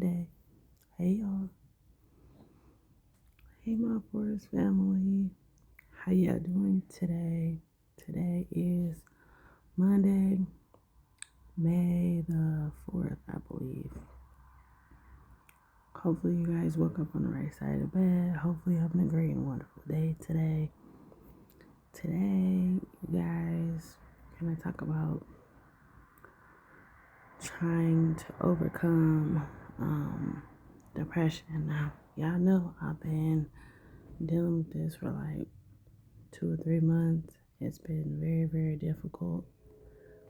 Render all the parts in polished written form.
Monday. Hey y'all. Hey my Forrest family. How y'all doing today? Today is Monday, May the 4th, I believe. Hopefully you guys woke up on the right side of the bed. Hopefully having a great and wonderful day today. Today, you guys, gonna talk about trying to overcome depression. Now, y'all know I've been dealing with this for like 2 or 3 months. It's been very, very difficult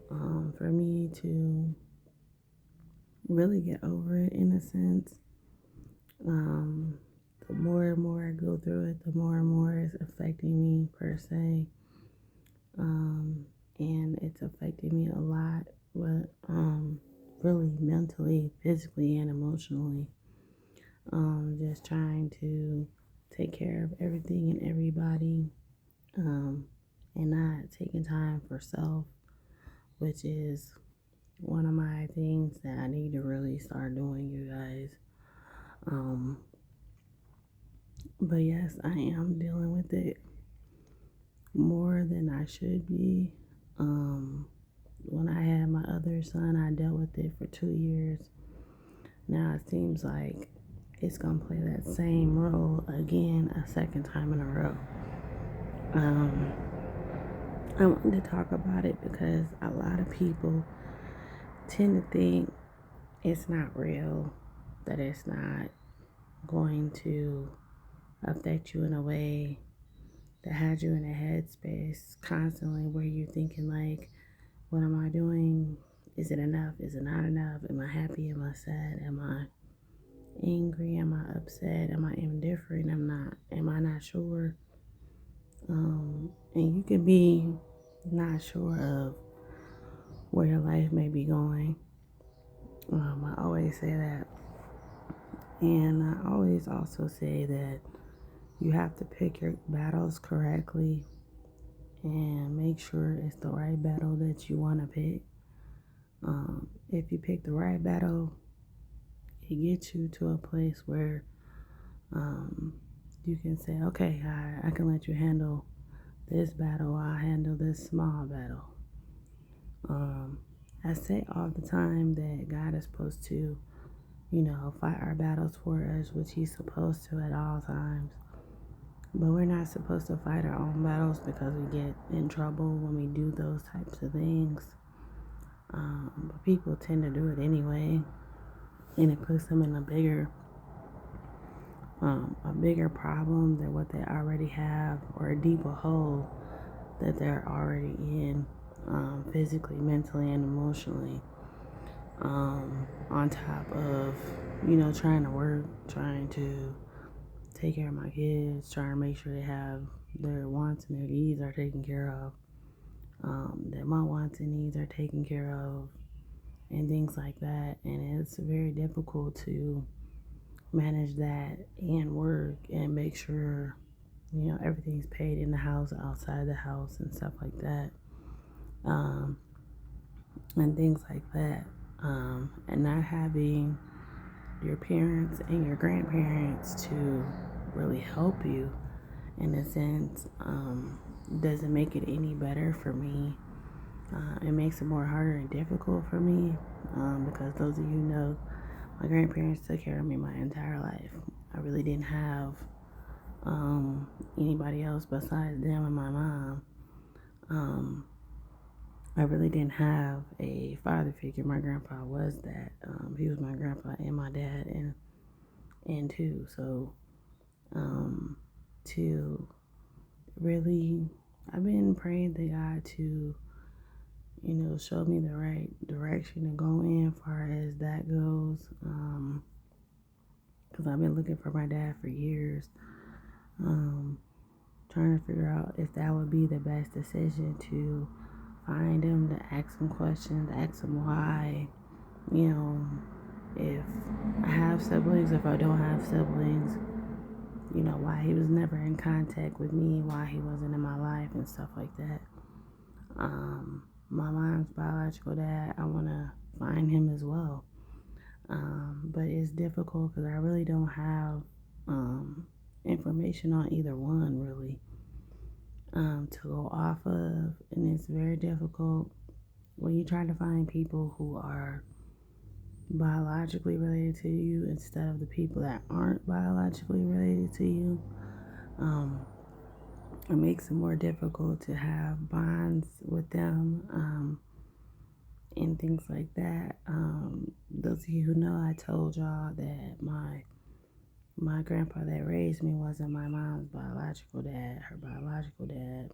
for me to really get over it in a sense. The more and more I go through it, the more and more it's affecting me per se. And it's affecting me a lot, but really mentally, physically, and emotionally. Just trying to take care of everything and everybody, and not taking time for self, which is one of my things that I need to really start doing, you guys. But yes, I am dealing with it more than I should be. When I had my other son, I dealt with it for 2 years. Now it seems like it's gonna play that same role again a second time in a row. I wanted to talk about it because a lot of people tend to think it's not real, that it's not going to affect you in a way that has you in a headspace constantly where you're thinking like, what am I doing? Is it enough? Is it not enough? Am I happy? Am I sad? Am I angry? Am I upset? Am I indifferent? Am I not sure? And you can be not sure of where your life may be going. I always say that. And I always also say that you have to pick your battles correctly and make sure it's the right battle that you want to pick. If you pick the right battle, it gets you to a place where you can say, okay, I can let you handle this battle. I'll handle this small battle. I say all the time that God is supposed to, fight our battles for us, which He's supposed to at all times. But we're not supposed to fight our own battles because we get in trouble when we do those types of things. But people tend to do it anyway, and it puts them in a bigger problem than what they already have, or a deeper hole that they're already in, physically, mentally, and emotionally. On top of, trying to work, trying to take care of my kids, trying to make sure they have their wants and their needs are taken care of, that my wants and needs are taken care of, and things like that. And it's very difficult to manage that and work and make sure, everything's paid in the house, outside the house, and stuff like that. And things like that. And not having your parents and your grandparents to really help you in a sense doesn't make it any better for me. It makes it more harder and difficult for me because those of you know, my grandparents took care of me my entire life. I really didn't have anybody else besides them and my mom. I really didn't have a father figure. My grandpa was that. He was my grandpa and my dad and two. So to really, I've been praying to God to, show me the right direction to go in as far as that goes. Because I've been looking for my dad for years. Trying to figure out if that would be the best decision to find him, to ask him questions, ask him why, if I have siblings, if I don't have siblings, why he was never in contact with me, why he wasn't in my life and stuff like that. My mom's biological dad, I want to find him as well. But it's difficult because I really don't have information on either one, really, to go off of. And it's very difficult when you try to find people who are biologically related to you instead of the people that aren't biologically related to you. It makes it more difficult to have bonds with them, and things like that. Those of you who know, I told y'all that my grandpa that raised me wasn't my mom's biological dad. Her biological dad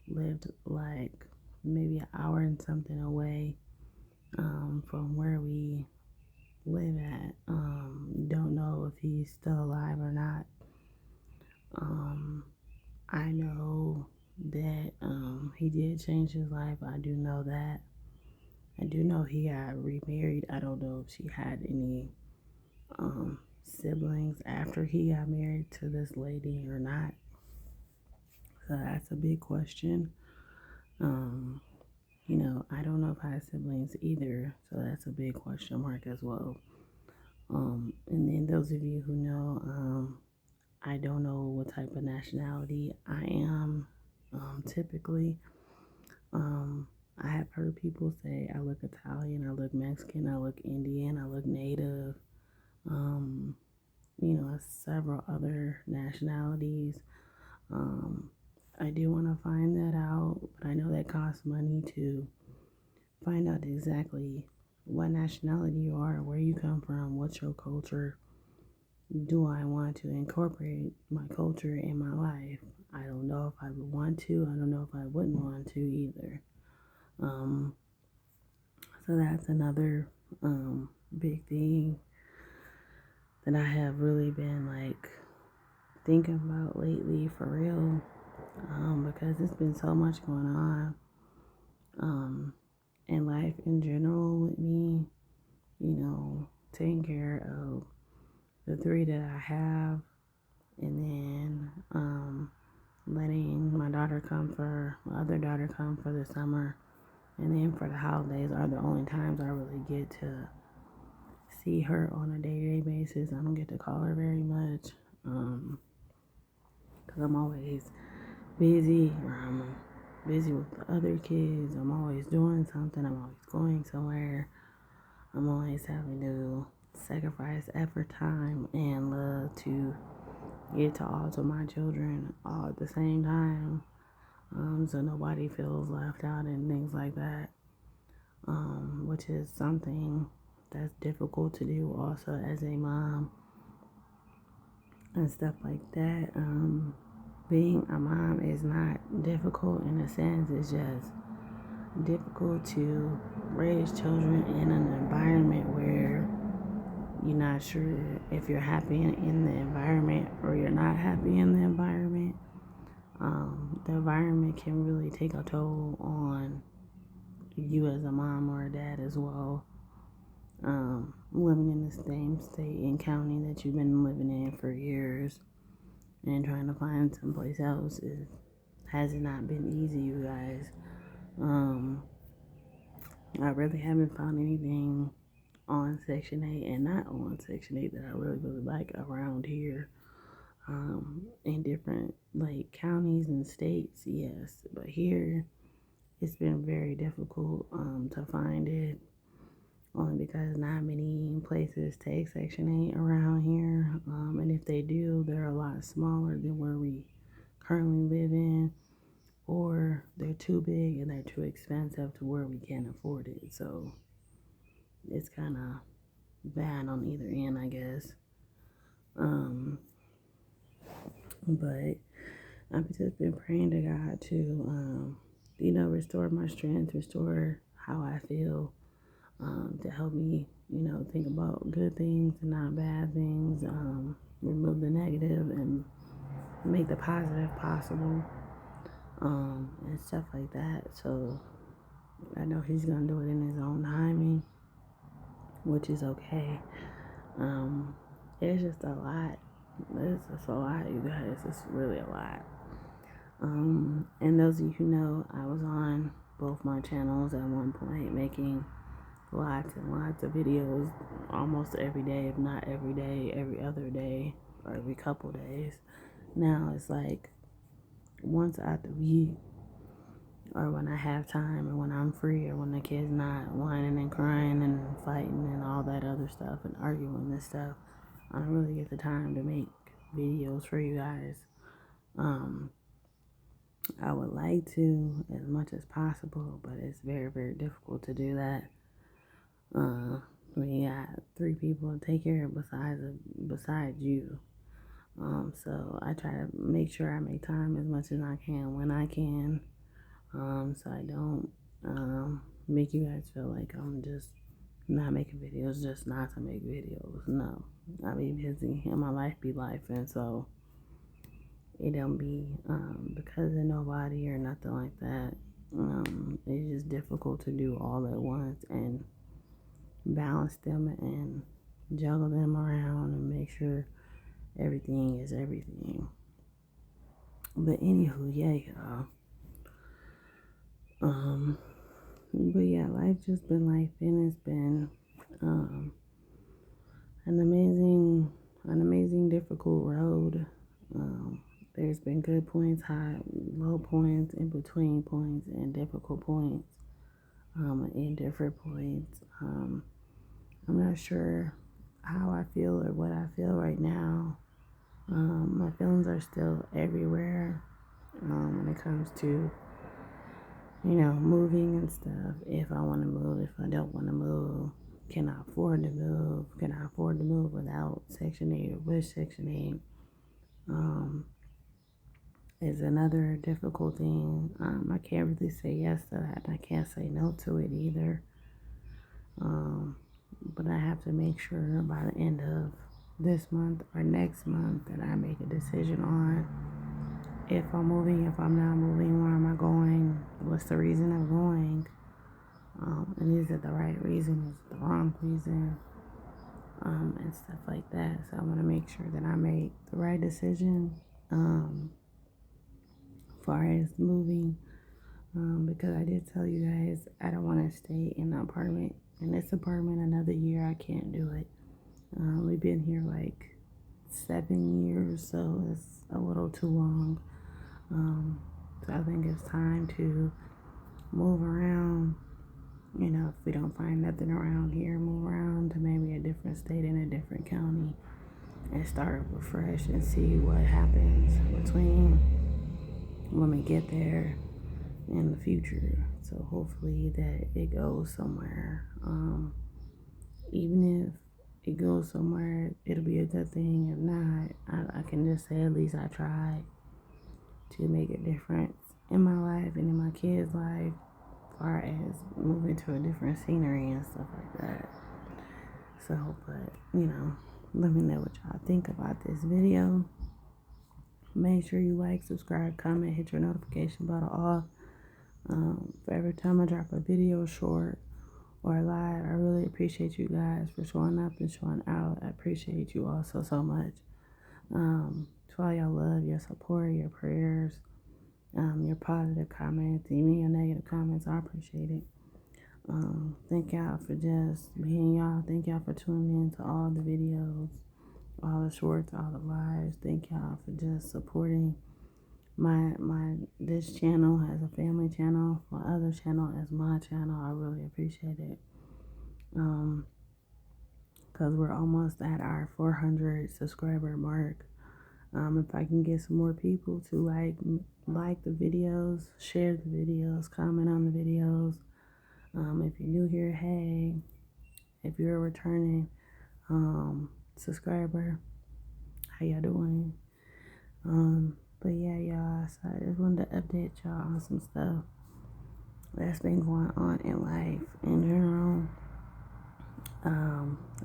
lived like maybe an hour and something away from where we live at. Don't know if he's still alive or not. I know that he did change his life. I do know that. I do know he got remarried. I don't know if she had any siblings after he got married to this lady or not. So that's a big question. Um, I don't know if I have siblings either, so that's a big question mark as well. And then those of you who know, I don't know what type of nationality I am. Typically, I have heard people say I look Italian, I look Mexican, I look Indian, I look Native. Um, several other nationalities. Um, I do want to find that out, but I know that costs money to find out exactly what nationality you are, where you come from, what's your culture. Do I want to incorporate my culture in my life? I don't know if I would want to. I don't know if I wouldn't want to either. Um, so that's another big thing that I have really been like thinking about lately for real, because it's been so much going on in life in general with me, taking care of the three that I have, and then letting my other daughter come for the summer, and then for the holidays are the only times I really get to see her on a day-to-day basis. I don't get to call her very much, because I'm always busy, or I'm busy with the other kids. I'm always doing something. I'm always going somewhere. I'm always having to sacrifice effort, time, and love to get to all to my children all at the same time, so nobody feels left out and things like that, which is something that's difficult to do also as a mom and stuff like that. Being a mom is not difficult in a sense, it's just difficult to raise children in an environment where you're not sure if you're happy in the environment or you're not happy in the environment. The environment can really take a toll on you as a mom or a dad as well. Living in the same state and county that you've been living in for years and trying to find someplace else has not been easy, you guys. I really haven't found anything on Section 8 and not on Section 8 that I really, really like around here. In different like counties and states, yes, but here it's been very difficult to find it, only because not many places take Section 8 around here, and if they do, they're a lot smaller than where we currently live in, or they're too big and they're too expensive to where we can't afford it. So it's kind of bad on either end, I guess. But I've just been praying to God to, restore my strength, restore how I feel, to help me, think about good things and not bad things, remove the negative and make the positive possible, and stuff like that. So I know He's going to do it in His own timing, which is okay. It's just a lot. It's just a lot, you guys. It's really a lot. And those of you who know, I was on both my channels at one point making lots and lots of videos almost every day, if not every day, every other day, or every couple days. Now it's like once out the week, or when I have time, or when I'm free, or when the kid's not whining and crying and fighting and all that other stuff and arguing and stuff. I don't really get the time to make videos for you guys. I would like to as much as possible, but it's very, very difficult to do that. When you got 3 people to take care of besides you. So I try to make sure I make time as much as I can when I can. So I don't make you guys feel like I'm just not making videos just not to make videos. No, I be busy and my life be life, and so it don't be because of nobody or nothing like that. It's just difficult to do all at once and balance them and juggle them around and make sure everything is everything. But anywho, yeah, y'all. But yeah, life just been life, and it's been an amazing difficult road. There's been good points, high, low points, in between points, and difficult points, and different points. I'm not sure how I feel or what I feel right now. My feelings are still everywhere when it comes to, moving and stuff. If I want to move, if I don't want to move, can I afford to move? Can I afford to move without Section 8 or with Section 8? Is another difficult thing. I can't really say yes to that. I can't say no to it either. But I have to make sure by the end of this month or next month that I make a decision on if I'm moving, if I'm not moving, where am I going, what's the reason of going, and is it the right reason, is it the wrong reason, and stuff like that. So I want to make sure that I make the right decision as far as moving, because I did tell you guys I don't want to stay in this apartment another year. I can't do it. We've been here like 7 years, so it's a little too long. So I think it's time to move around. If we don't find nothing around here, move around to maybe a different state in a different county and start fresh and see what happens between when we get there in the future. So hopefully that it goes somewhere. Even if it goes somewhere, it'll be a good thing. If not, I can just say at least I tried to make a difference in my life and in my kids' life, as far as moving to a different scenery and stuff like that. So, but let me know what y'all think about this video. Make sure you like, subscribe, comment, hit your notification bell off. For every time I drop a video short or live, I really appreciate you guys for showing up and showing out. I appreciate you all so much. To all y'all love, your support, your prayers, your positive comments, even your negative comments, I appreciate it. Thank y'all for just being y'all. Thank y'all for tuning in to all the videos, all the shorts, all the lives. Thank y'all for just supporting this channel as a family channel, my other channel as my channel. I really appreciate it. Because we're almost at our 400 subscriber mark. If I can get some more people to like the videos, share the videos, comment on the videos. If you're new here, hey. If you're a returning subscriber, how y'all doing? But yeah, y'all, so I just wanted to update y'all on some stuff that's been going on in life in general.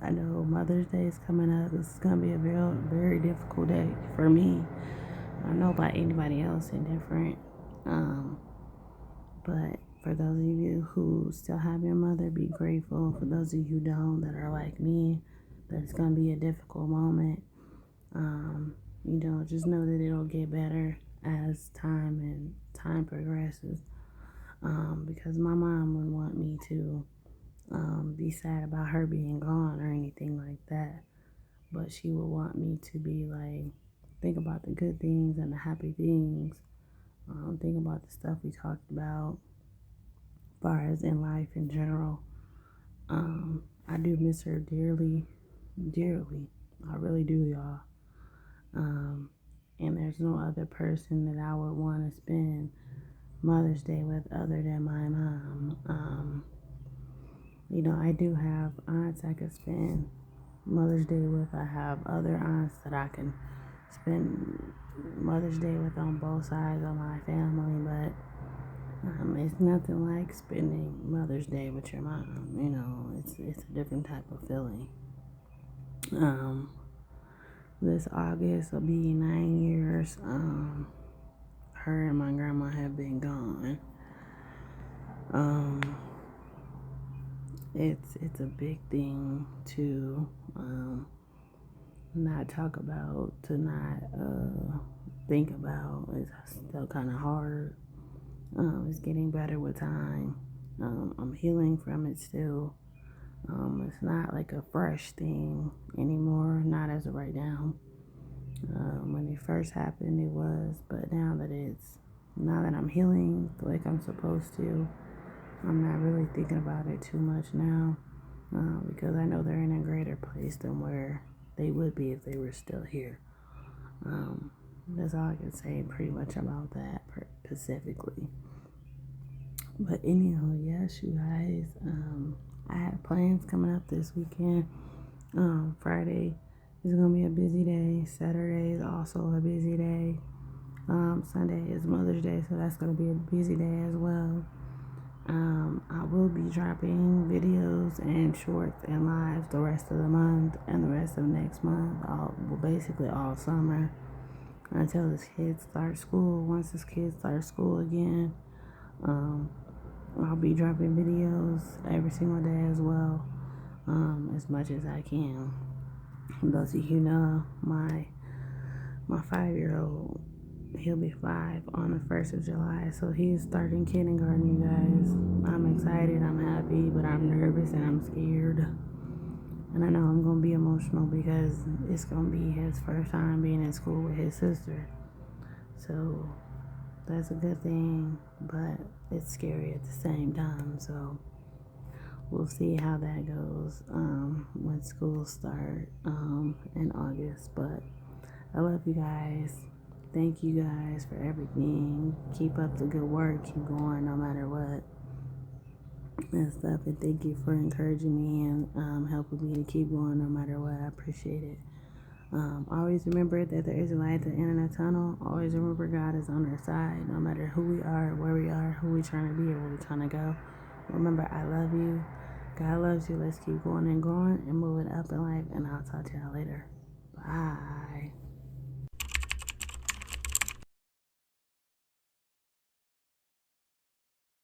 I know Mother's Day is coming up. This is going to be a very, very difficult day for me. I don't know about anybody else indifferent. But for those of you who still have your mother, be grateful. For those of you who don't, that are like me, that it's going to be a difficult moment. Just know that it'll get better as time progresses. Because my mom would want me to be sad about her being gone or anything like that. But she would want me to be like, think about the good things and the happy things. Think about the stuff we talked about, as far as in life in general. I do miss her dearly, dearly. I really do, y'all. And there's no other person that I would want to spend Mother's Day with other than my mom. I do have aunts I could spend Mother's Day with. I have other aunts that I can spend Mother's Day with on both sides of my family, but it's nothing like spending Mother's Day with your mom. It's a different type of feeling. This August will be 9 years. Her and my grandma have been gone. It's a big thing to not talk about, to not think about. It's still kind of hard. It's getting better with time. I'm healing from it still. It's not like a fresh thing anymore, not as of right now. When it first happened, it was, but now that I'm healing like I'm supposed to, I'm not really thinking about it too much now, because I know they're in a greater place than where they would be if they were still here. That's all I can say pretty much about that specifically. But anyhow, yes, you guys, I have plans coming up this weekend. Friday is going to be a busy day. Saturday is also a busy day. Sunday is Mother's Day, so that's going to be a busy day as well. I will be dropping videos and shorts and lives the rest of the month and the rest of next month, basically all summer until his kids start school. Once his kids start school again, I'll be dropping videos every single day as well, as much as I can. Those of you know, my 5-year-old, he'll be 5 on the 1st of July, so he's starting kindergarten, you guys. I'm excited, I'm happy, but I'm nervous and I'm scared. And I know I'm going to be emotional because it's going to be his first time being in school with his sister. So that's a good thing, but it's scary at the same time. So we'll see how that goes when school start in August. But I love you guys. Thank you guys for everything. Keep up the good work. Keep going no matter what and stuff. And thank you for encouraging me and helping me to keep going no matter what. I appreciate it. Always remember that there is a light at the end of the tunnel. Always remember God is on our side, no matter who we are, where we are, who we're trying to be, or where we're trying to go. Remember, I love you. God loves you. Let's keep going and growing and moving up in life. And I'll talk to y'all later. Bye.